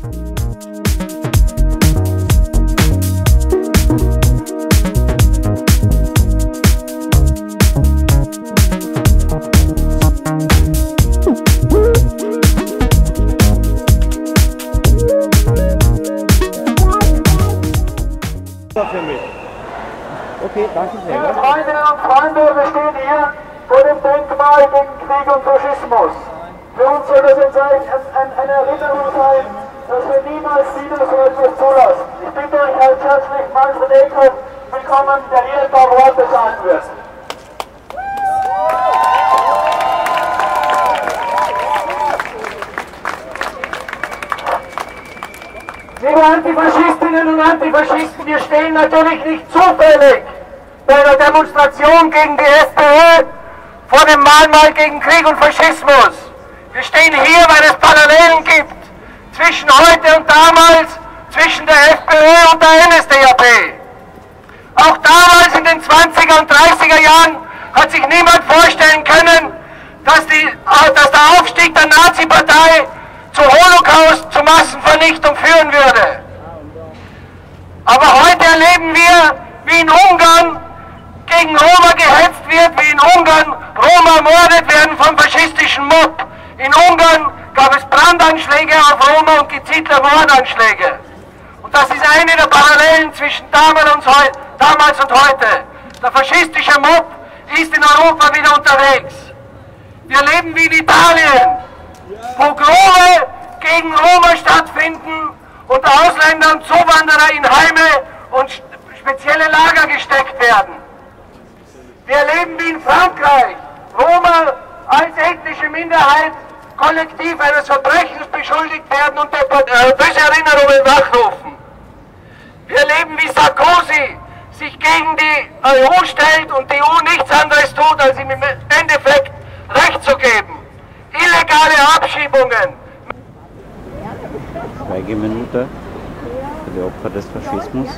Für mich. Okay, danke sehr. Liebe Freundinnen und Freunde, wir stehen hier vor dem Denkmal gegen Krieg und Faschismus. Für uns soll das jetzt eine Erinnerung sein, dass wir niemals wieder so etwas zulassen. Ich bitte euch als herzlich Manfred Eckhoff willkommen, der hier ein paar Worte sagen wird. Liebe Antifaschistinnen und Antifaschisten, wir stehen natürlich nicht zufällig bei einer Demonstration gegen die FPÖ vor dem Mahnmal gegen Krieg und Faschismus. Wir stehen hier, weil es Parallelen gibt zwischen heute und damals, zwischen der FPÖ und der NSDAP. Auch damals in den 20er und 30er Jahren hat sich niemand vorstellen können, dass der Aufstieg der Nazi-Partei zu Holocaust, zu Massenvernichtung führen würde. Aber heute erleben wir, wie in Ungarn gegen Roma gehetzt wird, wie in Ungarn Roma ermordet werden vom faschistischen Mob. In Ungarn gab es Brandanschläge auf Roma und gezielte Mordanschläge. Und das ist eine der Parallelen zwischen damals und heute. Der faschistische Mob ist in Europa wieder unterwegs. Wir erleben wie in Italien Pogrome gegen Roma stattfinden und Ausländer und Zuwanderer in Heime und spezielle Lager gesteckt werden. Wir erleben wie in Frankreich Roma als ethnische Minderheit kollektiv eines Verbrechens beschuldigt werden und böse Erinnerungen wachrufen. Wir erleben wie Sarkozy sich gegen die EU stellt und die EU nichts anderes tut, als ihm im Endeffekt Recht zu geben. Illegale Abschiebungen. Schweigeminute für die Opfer des Faschismus.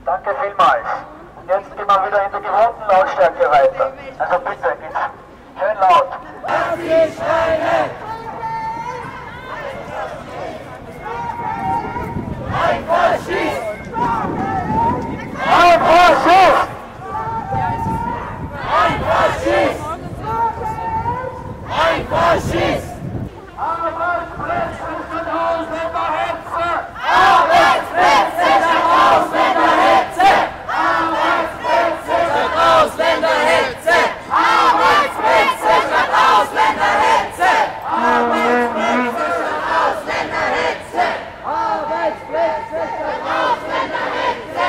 Danke vielmals. Und jetzt gehen wir wieder in der gewohnten Lautstärke weiter. Also bitte, geht's schön laut. Das ist ein Faschist! Ein Faschist! Ein Faschist! Ein Faschist! Arbeitsplätze statt Ausländerhetze! Arbeitsplätze statt Ausländerhetze! Arbeitsplätze statt Ausländerhetze! Arbeitsplätze statt Ausländerhetze! Arbeitsplätze statt Ausländerhetze! Arbeitsplätze statt Ausländerhetze!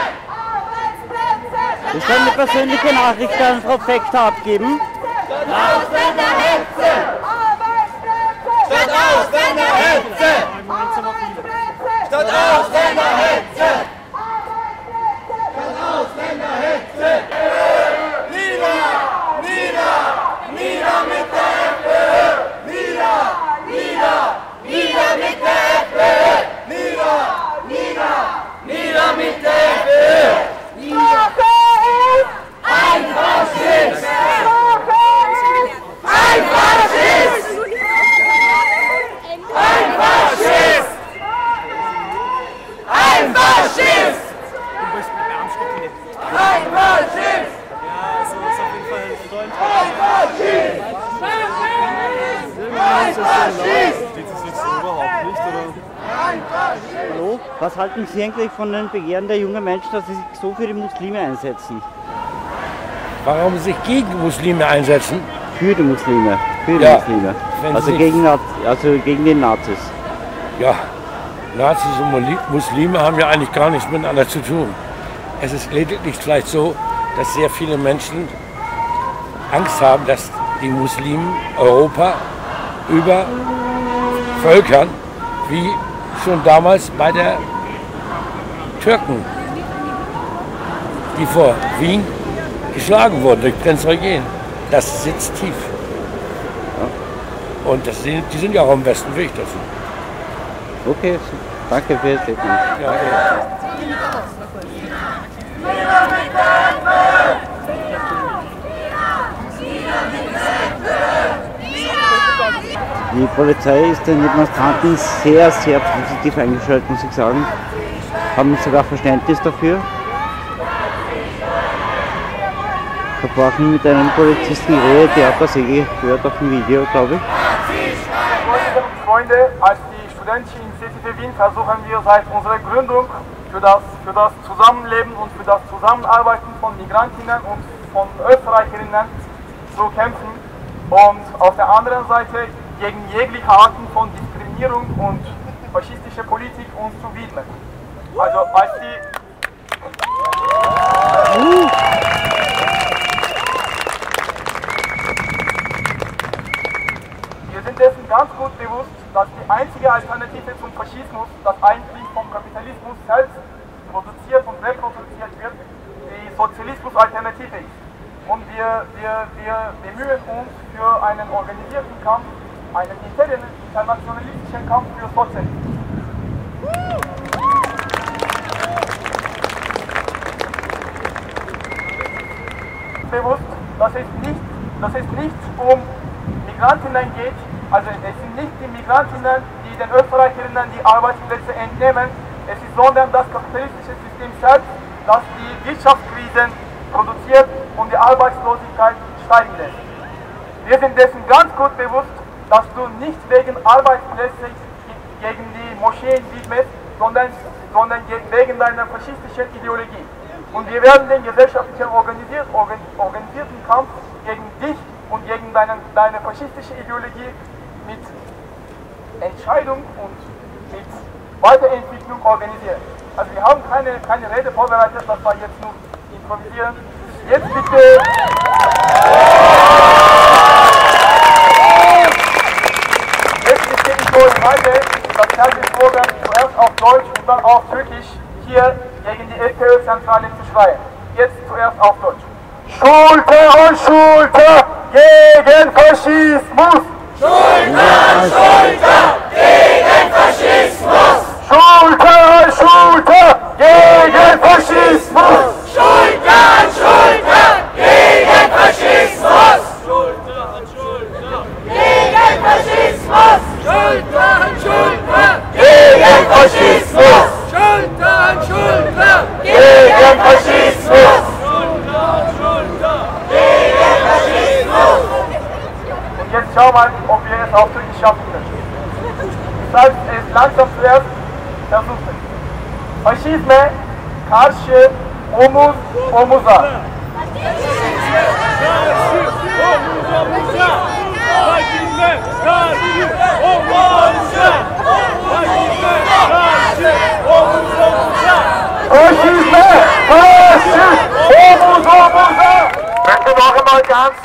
Ich kann eine persönliche Nachricht an Frau Fechter abgeben. Statt Ausländerhetze! Statt Ausländerhetze! Statt Ausländerhetze! Statt Ausländerhetze! Nieder! Nieder! Nieder mit der FPÖ! Nieder! Nieder! Nieder mit der FPÖ! Nieder! Nieder! Nieder mit der FPÖ! Ein Faschist! Ein Faschist! Ein Faschist! Ein Faschist! Ein Faschist! Ja, so ist auf jeden Fall bedeutend. Ein Faschist! Ein Faschist! Steht das jetzt überhaupt nicht, oder? Ein Faschist! Hallo? Was halten Sie eigentlich von den Begehren der jungen Menschen, dass sie sich so für die Muslime einsetzen? Warum sich gegen Muslime einsetzen? Für die Muslime. Für die Ja, Muslime. wenn Also sie- gegen die Nazis. Ja, Nazis und Muslime haben ja eigentlich gar nichts miteinander zu tun. Es ist lediglich vielleicht so, dass sehr viele Menschen Angst haben, dass die Muslimen Europa übervölkern, wie schon damals bei der Türken, die vor Wien geschlagen wurden durch Prinz Eugen. Das sitzt tief. Ja. Und die sind ja auch im Westen wichtig dazu. Okay, danke für das Statement. Ja, okay. Die Polizei ist den Demonstranten sehr, sehr positiv eingestellt, muss ich sagen. Haben sogar Verständnis dafür. Ich habe vorhin mit einem Polizisten geredet, der hat das gehört auf dem Video, glaube ich. Freunde, als die studentische Initiative Wien versuchen wir seit unserer Gründung für das Zusammenleben und für das Zusammenarbeiten von Migrantinnen und von Österreicherinnen zu kämpfen und auf der anderen Seite gegen jegliche Arten von Diskriminierung und faschistische Politik uns zu widmen. Also als wir sind dessen ganz gut bewusst, dass die einzige Alternative zum Faschismus, das eigentlich vom Kapitalismus selbst produziert und reproduziert wird, die Sozialismus-Alternative ist. Und wir bemühen uns für einen organisierten Kampf, einen internationalistischen Kampf für Sozialismus. Bewusst, dass es nicht um Migrantinnen geht, also es sind nicht die Migrantinnen, die den Österreicherinnen die Arbeitsplätze entnehmen, es ist sondern das kapitalistische System selbst, das die Wirtschaftskrisen produziert und die Arbeitslosigkeit steigen lässt. Wir sind dessen ganz gut bewusst, dass du nicht wegen Arbeitsplätzen gegen die Moscheen widmest, sondern wegen deiner faschistischen Ideologie. Und wir werden den gesellschaftlichen organisierten Kampf gegen dich und gegen deine faschistische Ideologie mit Entscheidung und mit Weiterentwicklung organisieren. Also wir haben keine Rede vorbereitet, das war jetzt nur improvisieren. Jetzt bitte... das Fernsehslogan zuerst auf Deutsch und dann auf Türkisch hier gegen die FPÖ-Zentrale zu schreien. Jetzt zuerst auf Deutsch. Schulter an Schulter gegen Faschismus! Schulter an Schulter gegen Faschismus! Schulter an Schulter gegen Faschismus! Schulter an Schulter gegen Faschismus! Schulter an Schulter Gegen Faschismus! Schulter an Schulter Gegen Faschismus! Schulter an Schulter Gegen Faschismus! Schulter an Schulter Gegen Faschismus! Und jetzt schau mal, ob wir es auf Türkisch schaffen können. Ich sage es langsam zuerst, versuchen. Faşizme karşı omuz omuza. Faşizme karşı omuz omuza. Ich möchte noch einmal ganz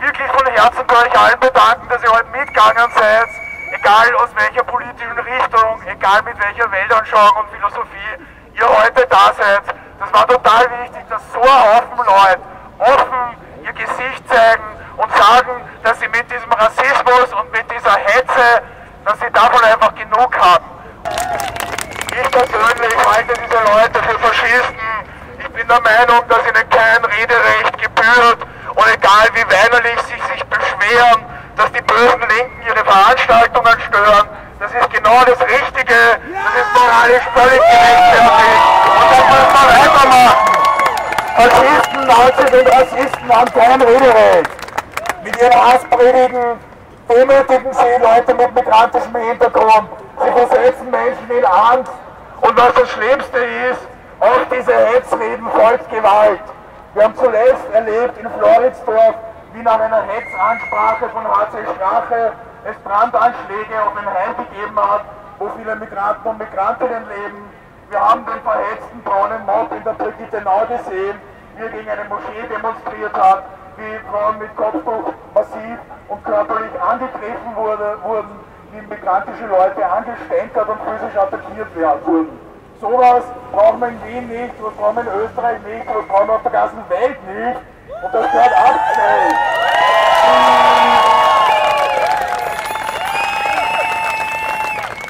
wirklich von Herzen bei euch allen bedanken, dass ihr heute mitgegangen seid, egal aus welcher politischen Richtung, egal mit welcher Weltanschauung und Philosophie ihr heute da seid. Das war total wichtig, dass so ein Haufen Leute offen ihr Gesicht zeigen und sagen, dass sie mit diesem Rassismus und mit dieser Hetze, dass sie davon einfach genug haben. Ich persönlich halte diese Leute für Faschisten. Ich bin der Meinung, dass ihnen kein Rederecht gebührt und egal wie weinerlich sie sich beschweren, dass die bösen Linken ihre Veranstaltungen stören, das ist genau das Richtige, das ist moralisch völlig gerechtfertigt und das müssen wir weitermachen. Faschisten, Nazis und Rassisten haben kein Rederecht. Mit ihren Hasspredigen demütigen sie Leute mit migrantischem Hintergrund. Sie versetzen Menschen in Angst. Und was das Schlimmste ist, auch diese Hetzreden folgt Gewalt. Wir haben zuletzt erlebt in Floridsdorf, wie nach einer Hetzansprache von HC Strache es Brandanschläge auf ein Heim gegeben hat, wo viele Migranten und Migrantinnen leben. Wir haben den verhetzten braunen Mob in der Brigittenau gesehen, wie er gegen eine Moschee demonstriert hat, wie Frauen mit Kopftuch massiv und körperlich angegriffen wurden, wie migrantische Leute angestänkert und physisch attackiert wurden. sowas brauchen wir in Wien nicht, was brauchen wir in Österreich nicht, was brauchen wir auf der ganzen Welt nicht. Und das gehört abgestellt.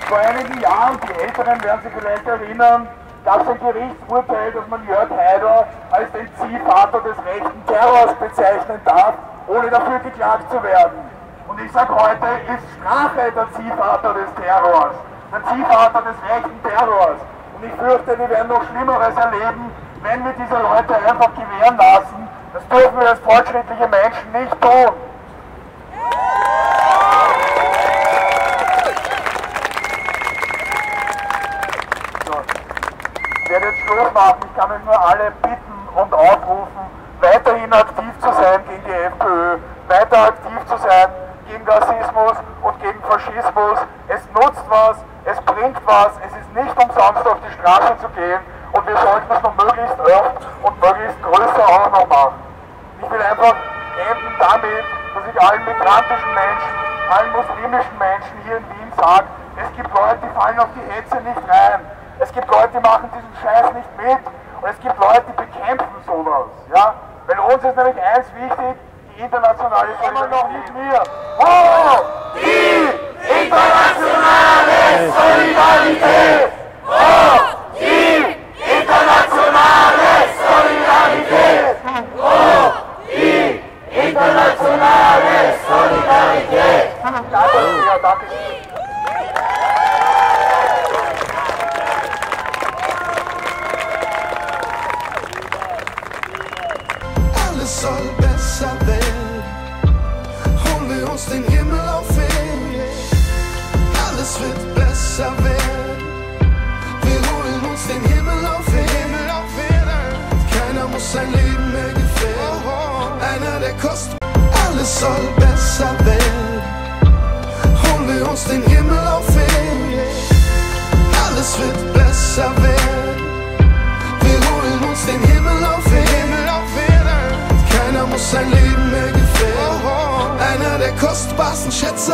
Vor einigen Jahren, die Älteren werden sich vielleicht erinnern, gab es ein Gerichtsurteil, dass man Jörg Haider als den Ziehvater des rechten Terrors bezeichnen darf, ohne dafür geklagt zu werden. Und ich sage heute, ist Strache der Ziehvater des Terrors, der Ziehvater des rechten Terrors. Und ich fürchte, wir werden noch Schlimmeres erleben, wenn wir diese Leute einfach gewähren lassen. Das dürfen wir als fortschrittliche Menschen nicht tun. Ich werde jetzt Schluss machen. Ich kann euch nur alle bitten und aufrufen, weiterhin aktiv zu sein gegen die FPÖ, weiter aktiv zu sein gegen Rassismus und gegen Faschismus. Es nutzt was, es bringt was, es ist nicht umsonst auf die Straße zu gehen und wir sollten es noch möglichst oft und möglichst größer auch noch machen. Ich will einfach enden damit, dass ich allen migrantischen Menschen, allen muslimischen Menschen hier in Wien sage, es gibt Leute, die fallen auf die Hetze nicht rein. Es gibt Leute, die machen diesen Scheiß nicht mit und es gibt Leute, die bekämpfen sowas. Ja? Weil uns ist nämlich eins wichtig, die internationale Solidarität. Noch nicht mehr. Oh, die internationale Solidarität! Oh, die internationale Solidarität! Oh, die internationale Solidarität! Danke, ja, danke. Alles soll besser werden, holen wir uns den Himmel auf Erden. Alles wird besser werden, wir holen uns den Himmel auf Erden. Keiner muss sein Leben mehr gefährden, einer der kostet. Alles soll besser werden, holen wir uns den Himmel auf Erden. Alles wird besser werden, wir holen uns den Himmel auf Erden. Keiner muss sein Leben mehr gefährden, einer der kostbarsten Schätze